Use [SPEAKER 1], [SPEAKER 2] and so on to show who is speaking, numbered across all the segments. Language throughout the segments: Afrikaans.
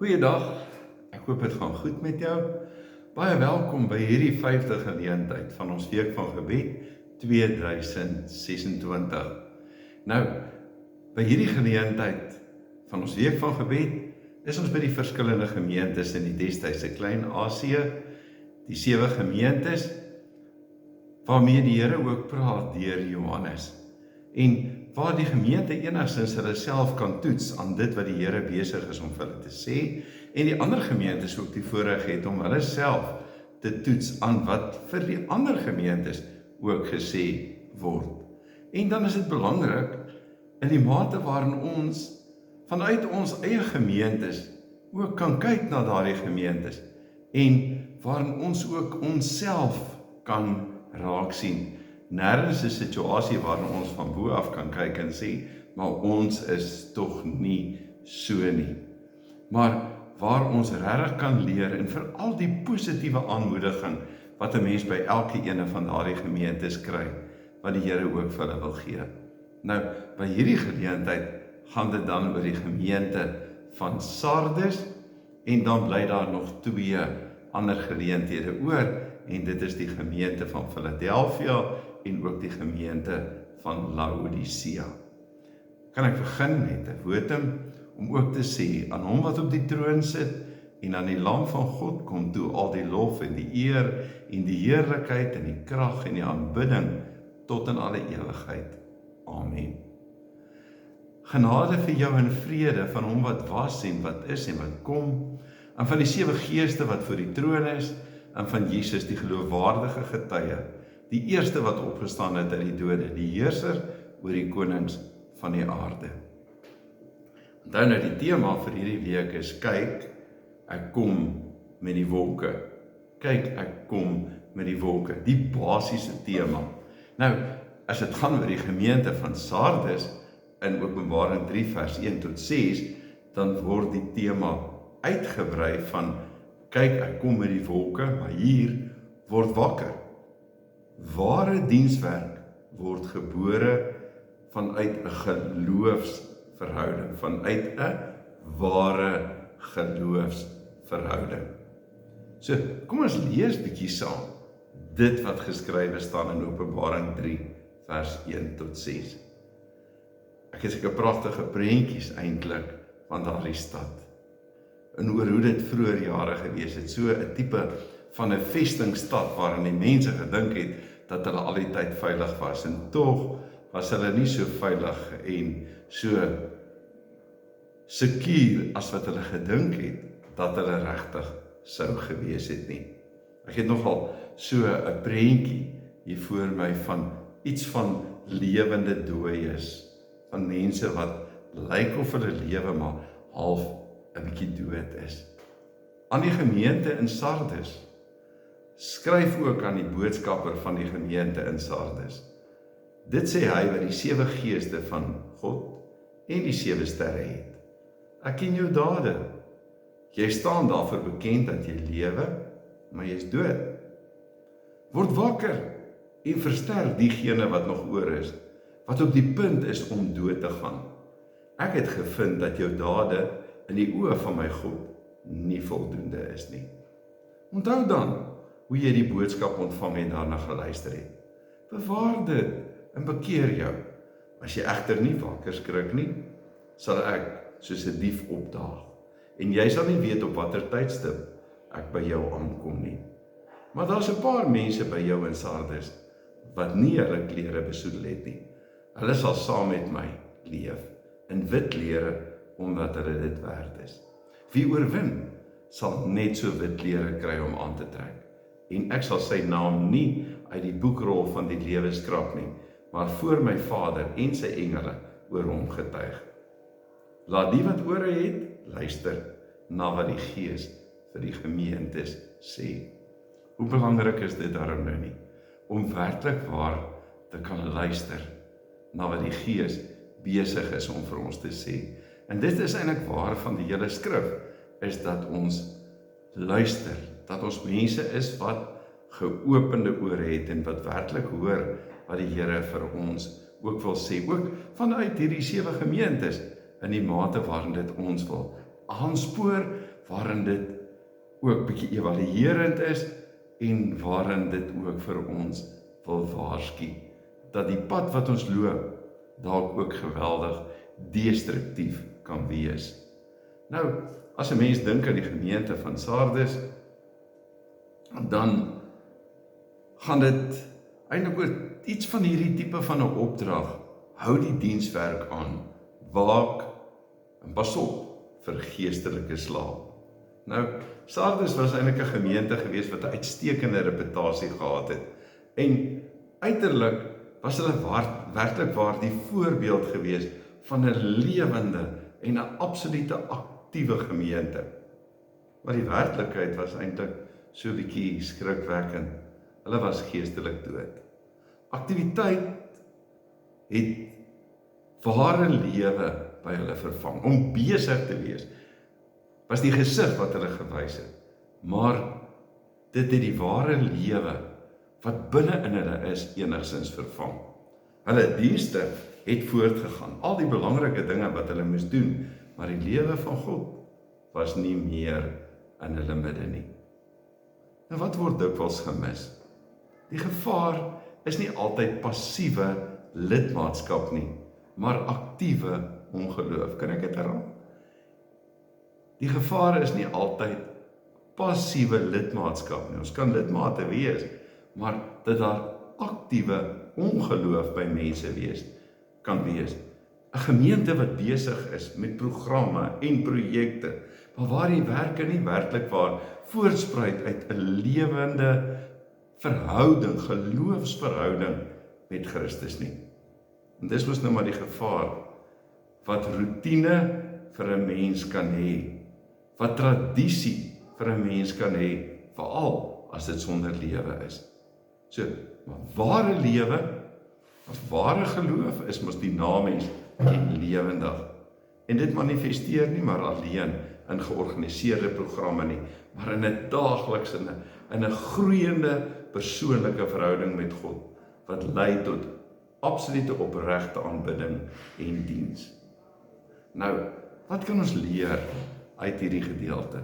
[SPEAKER 1] Goeiedag, ek hoop het gaan goed met jou. Baie welkom by hierdie 5de geleentheid van ons week van gebed 2026. Nou, by hierdie geleentheid van ons week van gebed is ons by die verskillende gemeentes in die destydse Klein-Asië, die 7 gemeentes, waarmee die Here ook praat deur Johannes. En waar die gemeente enigstens hulle self kan toets aan dit wat die Here besig is om vir hulle te sê, en die ander gemeentes ook die voorreg het om hulle self te toets aan wat vir die ander gemeentes ook gesê word. En dan is dit belangrik, in die mate waarin ons vanuit ons eie gemeentes ook kan kyk na daardie gemeentes, en waarin ons ook onsself kan raak sien. Nergens 'n situasie waarin ons van bo af kan kyk en sê, maar ons is tog nie so nie. Maar waar ons regtig kan leer en veral die positiewe aanmoediging wat 'n mens by elke ene van daardie gemeentes kry, wat die Here ook vir hulle wil gee. Nou, by hierdie geleentheid gaan dit dan oor die gemeente van Sardes, en dan bly daar nog 2 ander geleenthede oor, en dit is die gemeente van Philadelphia en ook die gemeente van Laodicea. Kan ek begin met 'n wotum om ook te sê, aan hom wat op die troon sit en aan die Lam van God kom toe al die lof en die eer en die heerlikheid en die krag en die aanbidding tot in alle ewigheid. Amen. Genade vir jou en vrede van hom wat was en wat is en wat kom, en van die 7 geeste wat voor die troon is, en van Jesus die geloofwaardige getuie, die eerste wat opgestaan het uit die dode, die heerser oor die konings van die aarde. Dan nou die tema vir hierdie week is, kyk, ek kom met die wolke. Kyk, ek kom met die wolke, die basiese tema. Nou, as dit gaan oor die gemeente van Sardes, in Openbaring 3 vers 1 tot 6, dan word die tema uitgebrei van, kyk, ek kom met die wolke, maar hier word wakker. Ware dienswerk word gebore vanuit 'n geloofsverhouding, vanuit 'n ware geloofsverhouding. So, kom ons lees bietjie saam dit wat geskrywe staan in Openbaring 3 vers 1 tot 6. Ek het seker pragtige prentjies eintlik van daardie stad, en oor hoe dit vroeër jare gewees het, so 'n tipe van 'n vestingstad waarin die mense gedink het dat hulle al die tyd veilig was, en tog was hulle nie so veilig en so secuur as wat hulle gedink het dat hulle regtig sou gewees het nie. Ek het nogal so 'n prentjie hier voor my van iets van lewende dooies, van mense wat lyk of hulle lewe maar half 'n bietjie dood is. Aan die gemeente in Sardes, skryf ook aan die boodskapper van die gemeente in Sardes. Dit sê hy wat die 7 geeste van God en die 7 sterre het. Ek ken jou dade. Jy staan daarvoor bekend dat jy lewe, maar jy is dood. Word wakker en versterk diegene wat nog oor is, wat op die punt is om dood te gaan. Ek het gevind dat jou dade in die oë van my God nie voldoende is nie. Onthou dan hoe jy die boodskap ontvang en daarna geluister het. Bewaar dit en bekeer jou. As jy egter nie wakker skrik nie, sal ek soos 'n dief opdaag, en jy sal nie weet op watter tydstip ek by jou aankom nie. Maar daar's 'n paar mense by jou in Sardes wat nie hulle klere besoedel het nie. Hulle sal saam met my leef in wit klere, omdat hulle dit werd is. Wie oorwin, sal net so wit klere kry om aan te trek, en ek sal sy naam nie uit die boekrol van die lewe skrap nie, maar voor my Vader en sy engele oor hom getuig. Laat die wat ore het, luister na wat die Gees vir die gemeentes sê. Hoe belangrik is dit daarom nou nie, om werklik waar te kan luister na wat die Gees besig is om vir ons te sê. En dit is eintlik waar van die hele skrif, is dat ons luister, dat ons mense is wat geopende ore het en wat werklik hoor wat die Here vir ons ook wil sê, ook vanuit hierdie 7 gemeentes, in die mate waarin dit ons wil aanspoor, waarin dit ook bietjie evaluerend is en waarin dit ook vir ons wil waarsku dat die pad wat ons loop dalk ook geweldig destruktief kan wees. Nou, as 'n mens dink aan die gemeente van Sardes, dan gaan dit eintlik oor iets van hierdie tipe van 'n opdrag. Hou die dienswerk aan, waak en pas op vir geestelike slaap. Nou, Sardes was eintlik 'n gemeente gewees wat 'n uitstekende reputasie gehad het. En uiterlik was hulle werklik waar die voorbeeld gewees van 'n lewende en 'n absolute aktiewe gemeente. Maar die werklikheid was eintlik so 'n bietjie skrikwekkend. Hulle was geestelik dood. Aktiwiteit het ware lewe by hulle vervang. Om besig te wees was die gesig wat hulle gewys het. Maar dit het die ware lewe wat binne in hulle is enigsins vervang. Hulle dienste het voortgegaan. Al die belangrike dinge wat hulle moes doen, maar die lewe van God was nie meer in hulle midde nie. Nou wat word dikwels gemis? Die gevaar is nie altyd passiewe lidmaatskap nie, maar aktiewe ongeloof. Kan ek dit herhaal? Die gevaar is nie altyd passiewe lidmaatskap nie. Ons kan lidmate wees, maar dat daar aktiewe ongeloof by mense kan wees. 'n Gemeente wat besig is met programme en projekte, maar waar die werke nie werklik waar voortspruit uit 'n lewende verhouding, geloofsverhouding met Christus nie. En dis mos nou maar die gevaar, wat routine vir 'n mens kan hê, wat tradisie vir 'n mens kan hê, veral as dit sonder lewe is. So, maar ware lewe, of ware geloof is mos dinamies en lewendig. En dit manifesteer nie maar alleen in georganiseerde programme nie, maar in 'n daaglikse, in 'n groeiende persoonlike verhouding met God, wat lei tot absolute opregte aanbidding en diens. Nou, wat kan ons leer uit hierdie gedeelte?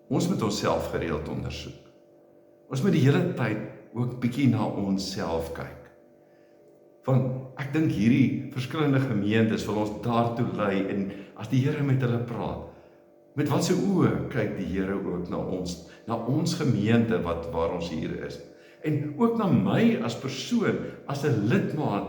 [SPEAKER 1] Ons moet onsself gereeld ondersoek. Ons moet die hele tyd ook bietjie na onsself kyk. Want ek dink hierdie verskillende gemeentes wil ons daartoe lei, en as die Here met hulle praat, met wat se oë kyk die Here ook na ons gemeente waar ons hier is. En ook na my as persoon, as 'n lidmaat,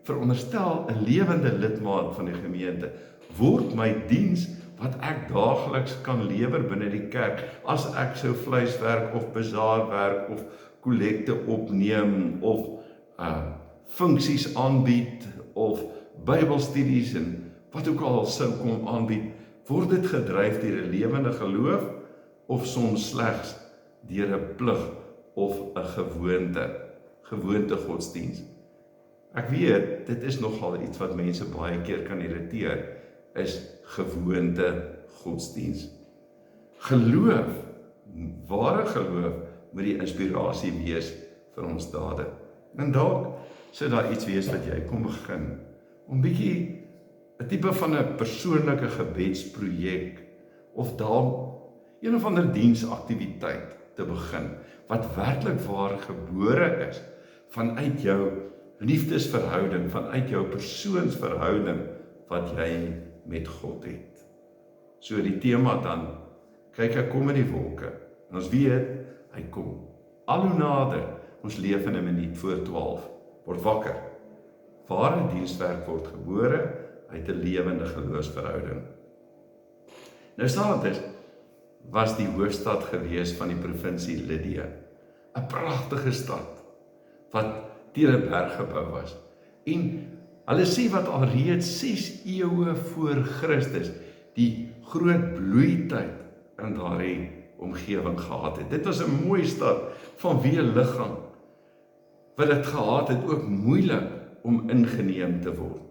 [SPEAKER 1] veronderstel 'n lewende lidmaat van die gemeente, word my diens wat ek daagliks kan lewer binne die kerk, as ek sou vleiswerk of bazaarwerk of kollekte opneem of funksies aanbied of Bybelstudies en wat ook al sou kom aanbied, word dit gedryf deur 'n lewende geloof of soms slegs deur 'n plig of 'n gewoonte godsdiens. Ek weet, dit is nogal iets wat mense baie keer kan irriteer, is gewoonte godsdiens. Geloof, ware geloof, moet die inspirasie wees vir ons dade. En dalk sou daar iets wees wat jy kom begin, om bietjie 'n tipe van 'n persoonlike gebedsprojek, of dalk een of ander diensaktiwiteit te begin, wat werklik waar gebore is, vanuit jou liefdesverhouding, vanuit jou persoonsverhouding, wat jy met God het. So die tema dan, kyk, hy kom in die wolke, en ons weet, hy kom al hoe nader. Ons leef in 'n minuut voor 12, word wakker. Ware dienswerk word gebore uit 'n lewende geloofsverhouding. Nou Sardes was die hoofstad gewees van die provinsie Lydia, 'n pragtige stad, wat teen 'n berg gebou was. En hulle sê wat alreeds 6 eeue voor Christus die groot bloeityd in daardie omgewing gehad het. Dit was 'n mooi stad vanweë liggaam, wat dit gehad het ook moeilik om ingeneem te word.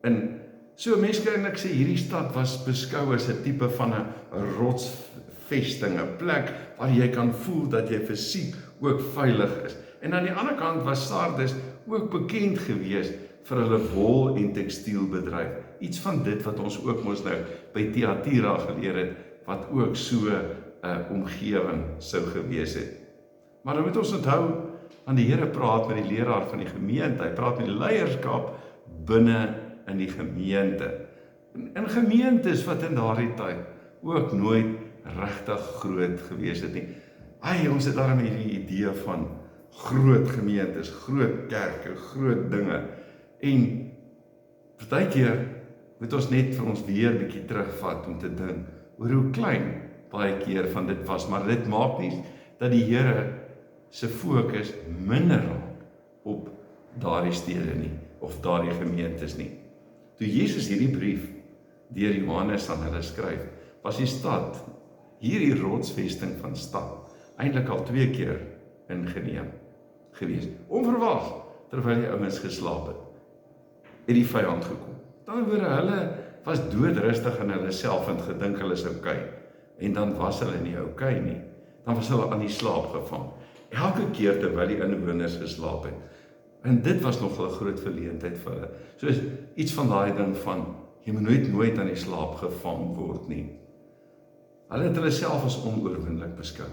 [SPEAKER 1] En so mense kan eintlik sê hierdie stad was beskou as 'n tipe van 'n rotsvesting, 'n plek waar jy kan voel dat jy fisiek ook veilig is. En aan die ander kant was Sardes ook bekend gewees vir hulle wol- en tekstielbedryf. Iets van dit wat ons ook mos nou by Thyatira geleer het, wat ook so 'n omgewing sou gewees het. Maar dan moet ons onthou, want die Here praat met die leraar van die gemeente, hy praat met die leierskap binne in die gemeente. In gemeentes wat in daardie tyd ook nooit regtig groot gewees het nie. Ons het daarom hierdie idee van groot gemeentes, groot kerke, groot dinge. En partykeer moet ons net vir ons weer 'n bietjie terugvat om te dink oor hoe klein baie keer van dit was, maar dit maak nie dat die Here se fokus minder raak op daardie stede nie, of daardie gemeentes nie. Toe Jesus hierdie brief deur Johannes aan hulle skryf, was die stad, hierdie rotsvesting van stad, eintlik al 2 keer ingeneem gewees. Onverwags, terwyl die ouens geslaap het die vyand gekom. Dan word hulle was doodrustig in hulle self en gedink hulle is okay. En dan was hulle nie okay nie. Dan was hulle aan die slaap gevang. Elke keer terwyl die inwoners geslaap het. En dit was nog 'n groot verleentheid vir hulle. Soos iets van daai ding van, jy moet nooit aan die slaap gevang word nie. Hulle het hulle self as onoorwinnelik beskou.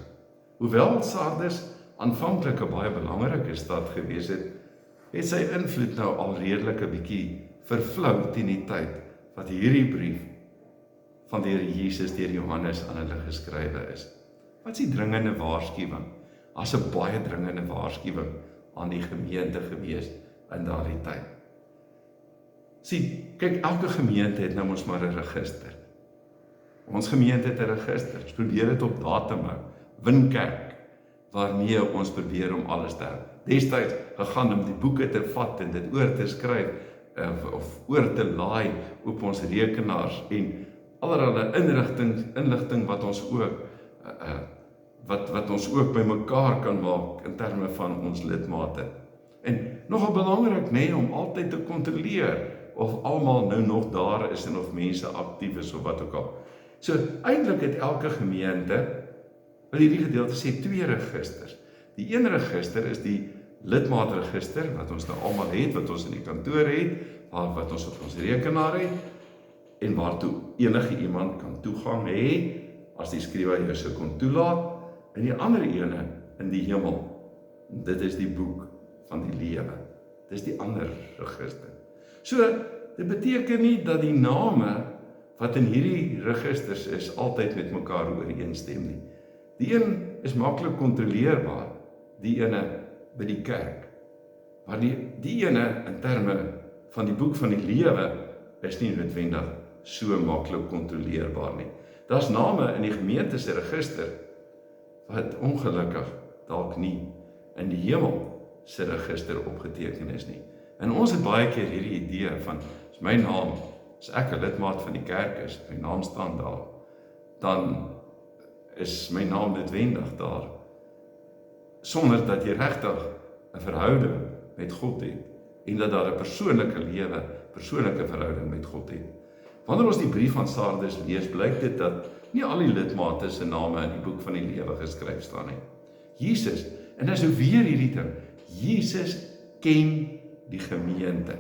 [SPEAKER 1] Hoewel Sardes aanvanklik 'n baie belangrike stad gewees het, het sy invloed nou al redelik 'n bietjie vervlou teen die tyd wat hierdie brief van die Here Jesus deur Johannes aan hulle geskrywe is. Wat is die dringende waarskuwing? As 'n baie dringende waarskuwing aan die gemeente gewees in daardie tyd. Sien, kyk, elke gemeente het nou mos maar 'n register. Ons gemeente het 'n register. Ons probeer dit op datum hou. Winkerk, waarmee ons probeer om alles te hou. Destyds gegaan om die boeke te vat en dit oor te skryf of oor te laai op ons rekenaars en allerlei inligting wat ons ook wat ons ook bymekaar kan maak in terme van ons lidmate. En nogal belangrik, om altyd te kontroleer of almal nou nog daar is en of mense aktief is of wat ook al. So eintlik het elke gemeente, wil hierdie gedeelte sê, 2 registers. Die een register is die lidmaatregister wat ons nou almal het, wat ons in die kantoor het, wat ons op ons rekenaar het en waartoe enige iemand kan toegang hê as die skrywer jou sou kon toelaat. En die ander ene in die hemel, dit is die boek van die lewe. Dit is die ander register. So, dit beteken nie dat die name wat in hierdie registers is altyd met mekaar ooreenstem nie. Die een is maklik kontroleerbaar, die ene by die kerk. Maar die ene in terme van die boek van die lewe is nie noodwendig so maklik kontroleerbaar nie. Daar's name in die gemeente se register wat ongelukkig dalk nie in die hemel se register opgeteken is nie. En ons het baie keer hierdie idee van, as my naam, as ek 'n lidmaat van die kerk is, my naam staan daar, dan is my naam noodwendig daar, sonder dat jy regtig 'n verhouding met God het, en dat daar 'n persoonlike verhouding met God het. Wanneer ons die brief van Sardes lees, blyk dit dat nie al die lidmate se name in die boek van die lewe geskryf staan nie. Jesus, en dis nou weer hierdie ding, Jesus ken die gemeente.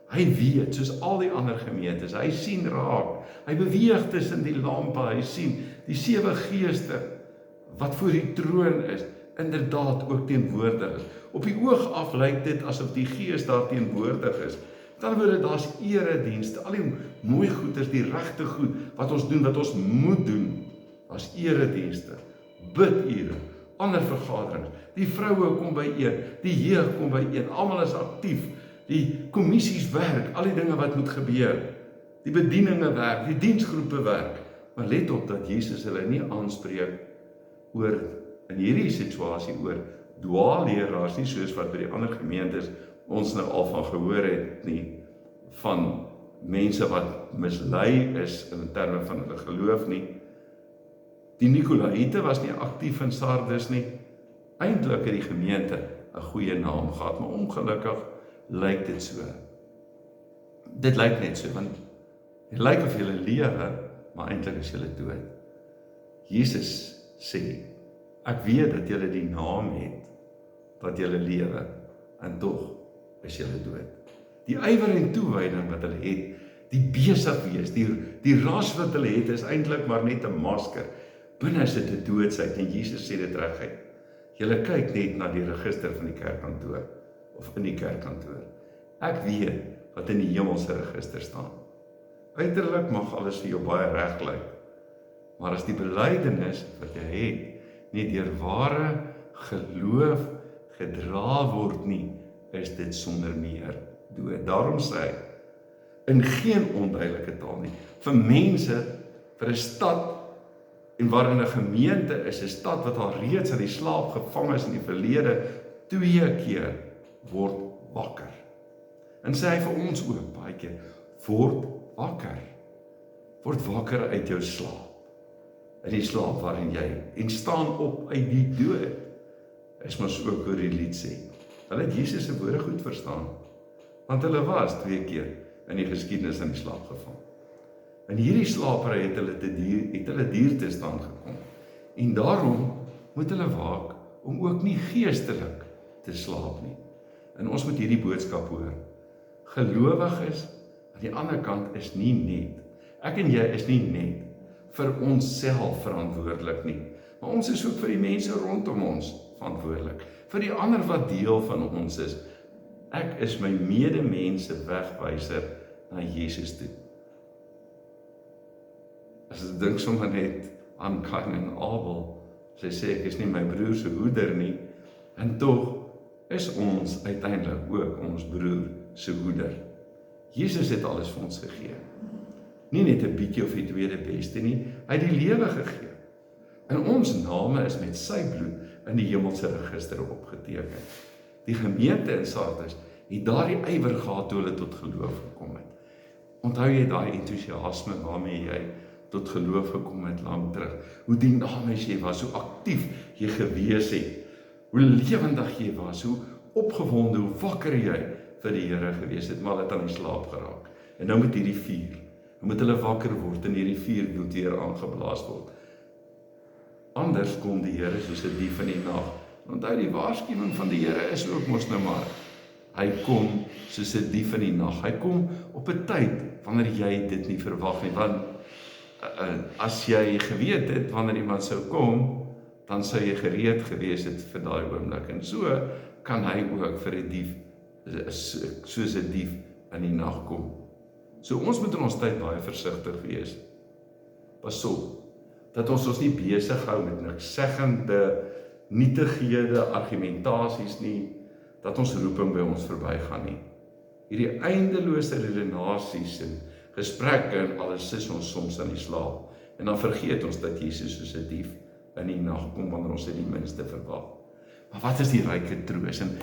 [SPEAKER 1] Hy weet, soos al die ander gemeentes, hy sien raak, hy beweeg tussen die lampe, hy sien die 7 geeste wat voor die troon is, inderdaad ook teenwoordig is. Op die oog af lyk dit asof die gees daar teenwoordig is. Dan word daar's eredienste, al die mooi goeders, die regte goed wat ons doen, wat ons moet doen. Daar's eredienste, bidure, ander vergaderings. Die vroue kom byeen, die jeug kom byeen, almal is aktief. Die kommissies werk, al die dinge wat moet gebeur. Die bedieninge werk, die diensgroepe werk. Maar let op dat Jesus hulle nie aanspreek oor, in hierdie situasie, oor dwaalleraars nie, soos wat by die ander gemeentes ons nou al van gehoor het nie, van mense wat mislei is in terme van hulle geloof nie. Die Nikolaïte was nie aktief in Sardes nie. Eintlik het die gemeente 'n goeie naam gehad, maar ongelukkig lyk dit so. Dit lyk net so, want dit lyk of julle lewe, maar eintlik is julle dood. Jesus sê, ek weet dat julle die naam het, dat julle lewe, en tog is julle dood. Die ywer en toewyding wat hulle het, die besig wees, die ras wat hulle het is eintlik maar net 'n masker. Binne is dit 'n doodsheid en Jesus sê dit reguit. Julle kyk net na die register van die kerkkantoor of in die kerkkantoor. Ek weet wat in die hemelse register staan. Uiterlik mag alles vir jou baie reg lyk, maar as die belydenis wat jy het nie deur ware geloof gedra word nie, is dit sonder meer dood. Daarom sê hy, in geen onduidelike taal nie, vir mense, vir 'n stad, en waarin 'n gemeente is, 'n stad wat al reeds aan die slaap gevang is in die verlede, 2 keer word wakker. En sê hy vir ons ook baie keer, word wakker uit jou slaap, in die slaap waarin jy, en staan op uit die dood, is mos ook hoe die lied sê. Hulle het Jesus se woorde goed verstaan, want hulle was 2 keer in die geskiedenis in die slaap gevang. In hierdie slapery het hulle dier te staan gekom, en daarom moet hulle waak, om ook nie geestelik te slaap nie. En ons moet hierdie boodskap hoor. Gelowiges, aan die ander kant is nie net, ek en jy is nie net, vir onsself verantwoordelik nie, maar ons is ook vir die mense rondom ons verantwoordelik, vir die ander wat deel van ons is. Ek is my medemense wegwyser na Jesus toe. As ek dink sommer net aan Kain en Abel, sy sê ek is nie my broer se hoeder nie, en tog is ons uiteindelik ook ons broer se hoeder. Jesus het alles vir ons gegee. Nie net 'n bietjie of die tweede beste nie, hy het die lewe gegee. En ons name is met sy bloed in die hemelse register opgeteken. Die gemeente in Sardes het daardie ywer gehad toe hulle tot geloof gekom het. Onthou jy daai entoesiasme waarmee jy tot geloof gekom het lank terug? Hoe dinamies jy was, hoe aktief jy gewees het, hoe lewendig jy was, hoe opgewonde, hoe wakker jy vir die Here gewees het, maar het aan die slaap geraak. En nou moet hierdie vuur, nou moet hulle wakker word en hierdie vuur moet weer aangeblaas word. Anders kom die Here soos 'n dief in die nag. Onthou die waarskuwing van die Here is ook mos nou maar, hy kom soos 'n dief in die nag. Hy kom op 'n tyd wanneer jy dit nie verwag nie, want as jy geweet het wanneer iemand sou kom, dan sou jy gereed gewees het vir daai oomblik. En so kan hy ook vir 'n dief, soos 'n dief in die nag kom. So ons moet in ons tyd baie versigtig wees. Pas op, dat ons nie besig hou met nikszeggende, nietighede, argumentasies nie, dat ons roeping by ons verbygaan nie. Hierdie eindelose redenasies en gesprekke en alles is ons soms aan die slaap. En dan vergeet ons dat Jesus soos 'n dief in die nag kom wanneer ons dit die minste verwag. Maar wat is die ryke troos? En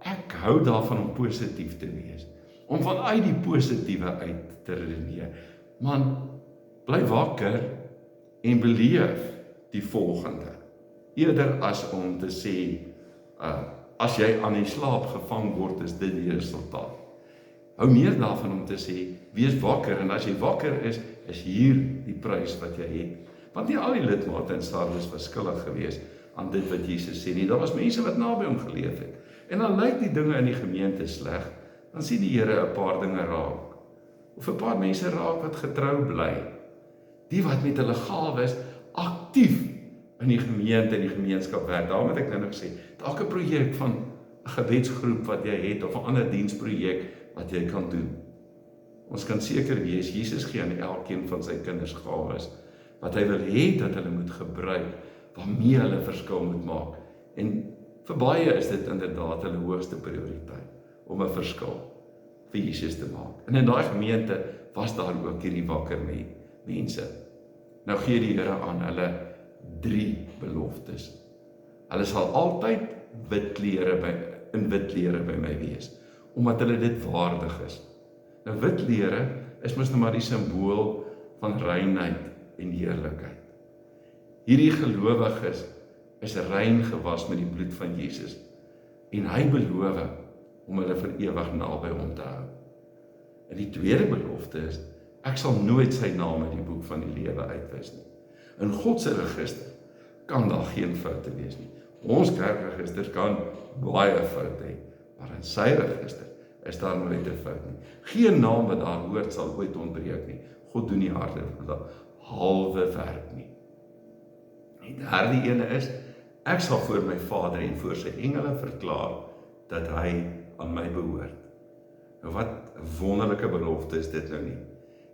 [SPEAKER 1] ek hou daarvan om positief te wees, om vanuit die positiewe uit te redeneer. Man, bly wakker en beleef die volgende, eerder as om te sê, as jy aan die slaap gevang word, is dit die resultaat. Hou meer daarvan om te sê, wees wakker, en as jy wakker is hier die prys wat jy het. Want nie al die lidmate in Sardes was skuldig gewees aan dit wat Jesus sê nie. Daar was mense wat naby hom geleef het. En dan lyk die dinge in die gemeente sleg, dan sien die Here 'n paar dinge raak. Of 'n paar mense raak wat getrou bly. Die wat met hulle gawes aktief in die gemeente en die gemeenskap werk. Daarom het ek nou gesê, elke projek van 'n gebedsgroep wat jy het, of 'n ander diensprojek wat jy kan doen. Ons kan seker wees, Jesus gee aan elkeen van sy kinders gawes, wat hy wil hê dat hulle moet gebruik, waarmee hulle verskil moet maak. En vir baie is dit inderdaad hulle hoogste prioriteit, om 'n verskil vir Jesus te maak. En in daai gemeente was daar ook hierdie wakker mense. Nou gee die Here aan hulle 3 beloftes. Hulle sal altyd in wit klere by my wees, omdat hulle dit waardig is. Nou wit klere is mos nou maar die simbool van reinheid en heerlikheid. Hierdie gelowiges is rein gewas met die bloed van Jesus, en hy beloof om hulle vir ewig naby hom te hou. En die tweede belofte is, ek sal nooit sy naam in die boek van die lewe uitwis nie. In God se register kan daar geen foute wees nie. Ons kerkregister kan baie foute hê, maar in sy register is daar nooit 'n fout nie. Geen naam wat daar hoort sal ooit ontbreek nie. God doen nie halwe werk nie. Die derde ene is, ek sal voor my Vader en voor sy engele verklaar, dat hy aan my behoort. Nou wat 'n wonderlike belofte is dit nou nie.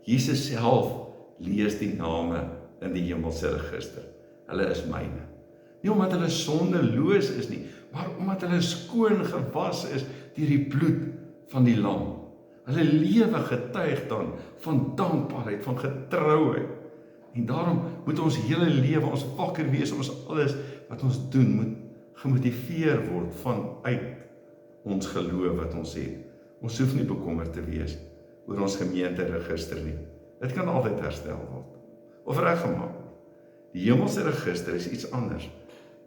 [SPEAKER 1] Jesus self lees die name in die hemelse register. Hulle is myne. Nie omdat hulle sondeloos is nie, maar omdat hulle skoon gewas is deur die bloed van die lam. Hulle lewe getuig dan van dankbaarheid, van getrouheid. En daarom moet ons hele lewe, ons wakker wees, ons alles wat ons doen, moet gemotiveer word vanuit ons geloof wat ons het. Ons hoef nie bekommerd te wees oor ons gemeenteregister nie. Dit kan altyd herstel word, of reggemaak word. Die hemelse register is iets anders.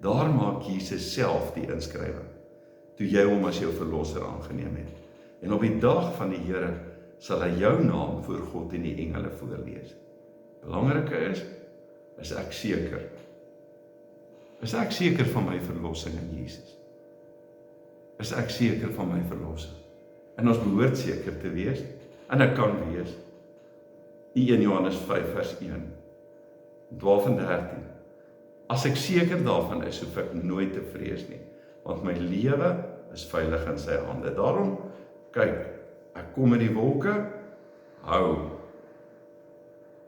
[SPEAKER 1] Daar maak Jesus self die inskrywing, toe jy hom as jou verlosser aangeneem het. En op die dag van die Here sal hy jou naam voor God en die engele voorlees. Belangrike is ek seker. Is ek seker van my verlossing in Jesus? Is ek seker van my verlossing? En ons behoort seker te wees, en ek kan wees. 1 Johannes 5 vers 1, 12 en 13. As ek seker daarvan is, hoef ek nooit te vrees nie, want my lewe is veilig in sy hande. Daarom, kyk, ek kom in die wolke, hou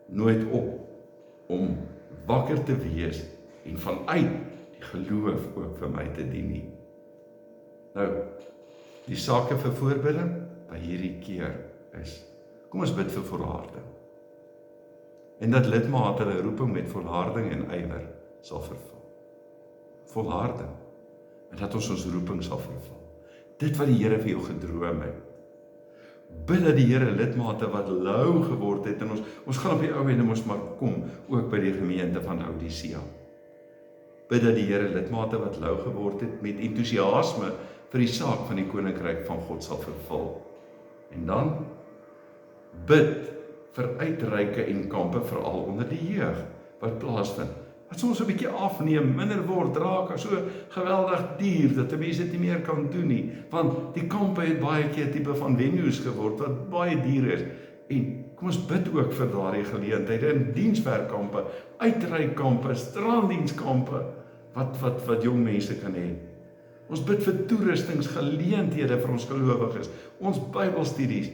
[SPEAKER 1] nooit op om wakker te wees en vanuit die geloof ook vir my te dien nie. Nou, die sake vir voorbeelding by hierdie keer is, kom ons bid vir volharding. En dat lidmate hulle roeping met volharding en ywer sal vervul. Volharding. En dat ons roeping sal vervul. Dit wat die Here vir jou gedroom het. Bid dat die Here lidmate wat lou geword het, en ons gaan op die ou ende mos maar kom, ook by die gemeente van Laodicea. Bid dat die Here lidmate wat lou geword het, met entoesiasme vir die saak van die koninkryk van God sal vervul. En dan bid vir uitreike en kampe, veral onder die jeug, wat plaasvind. Wat soms 'n bietjie afneem, minder word, raak as so geweldig duur, dat 'n mens dit nie meer kan doen nie. Want die kampe het baie keer 'n tipe van venues geword, wat baie duur is. En kom ons bid ook vir daardie geleenthede, in dienswerkkampe, uitreikkampe, stranddienskampe, wat jong mense kan hê. Ons bid vir toerustingsgeleenthede vir ons gelowiges, ons Bybelstudies,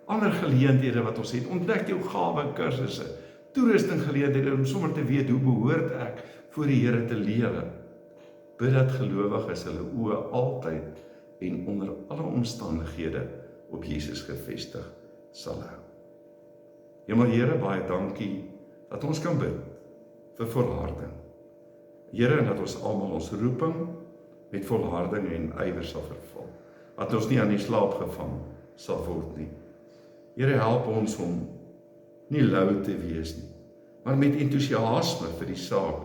[SPEAKER 1] ander geleenthede wat ons het, ontdek jou gawe kursusse, toerustinggeleenthede om sommer te weet hoe behoort ek voor die Here te lewe. Bid dat gelowiges hulle oë altyd en onder alle omstandighede op Jesus gefestig sal hou. Hemel Here, baie dankie dat ons kan bid vir volharding. Here, en dat ons almal ons roeping met volharding en ywer sal vervul. Dat ons nie aan die slaap gevang sal word nie. Here, help ons om nie lou te wees nie, maar met entoesiasme vir die saak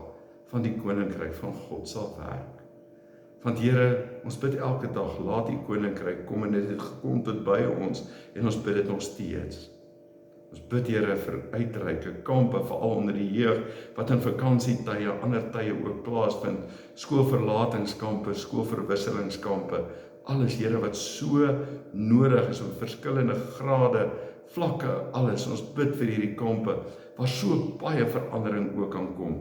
[SPEAKER 1] van die koninkryk van God sal werk. Want Here, ons bid elke dag, laat die koninkryk kom, en dit het gekom tot by ons, en ons bid dit nog steeds. Ons bid Here vir uitreike kampe, veral onder die jeug, wat in vakansietye, ander tye ook plaasvind, skoolverlatingskampe, skoolverwisselingskampe, alles Here wat so nodig is op verskillende grade, vlakke, alles. Ons bid vir hierdie kampe, waar so baie verandering ook kan kom.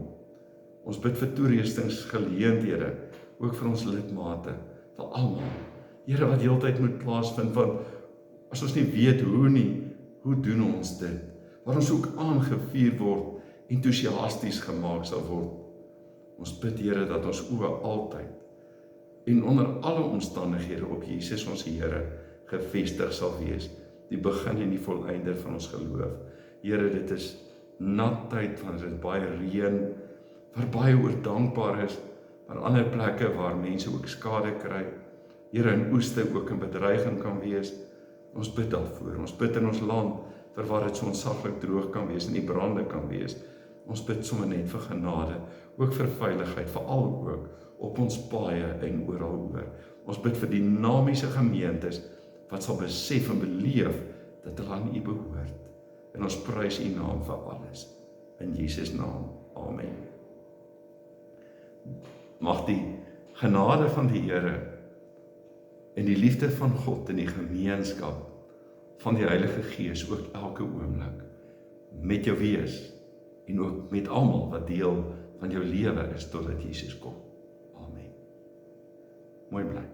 [SPEAKER 1] Ons bid vir toerustingsgeleenthede, ook vir ons lidmate, vir almal. Here, wat heeltyd moet plaasvind, want as ons nie weet hoe nie, hoe doen ons dit? Waar ons ook aangevuur word, entoesiasties gemaak sal word. Ons bid Here dat ons oë altyd en onder alle omstandighede op Jesus ons Here gefestig sal wees, die begin en die volëinder van ons geloof. Here, dit is nat tyd, want dit is baie reën, waar baie oor dankbaar is, maar ander plekke waar mense ook skade kry. Here, in oeste ook 'n bedreiging kan wees. Ons bid daarvoor. Ons bid in ons land, vir waar dit so ontsaglik droog kan wees en die brande kan wees. Ons bid sommer net vir genade, ook vir veiligheid, veral ook op ons paaie en oral oor. Ons bid vir dinamiese gemeentes, wat sal besef en beleef, dat hulle aan U behoort. En ons prys U naam vir alles. In Jesus naam. Amen. Mag die genade van die Here en die liefde van God en die gemeenskap van die Heilige Gees ook elke oomblik met jou wees en ook met almal wat deel van jou lewe is totdat Jesus kom. Amen. Mooi bly.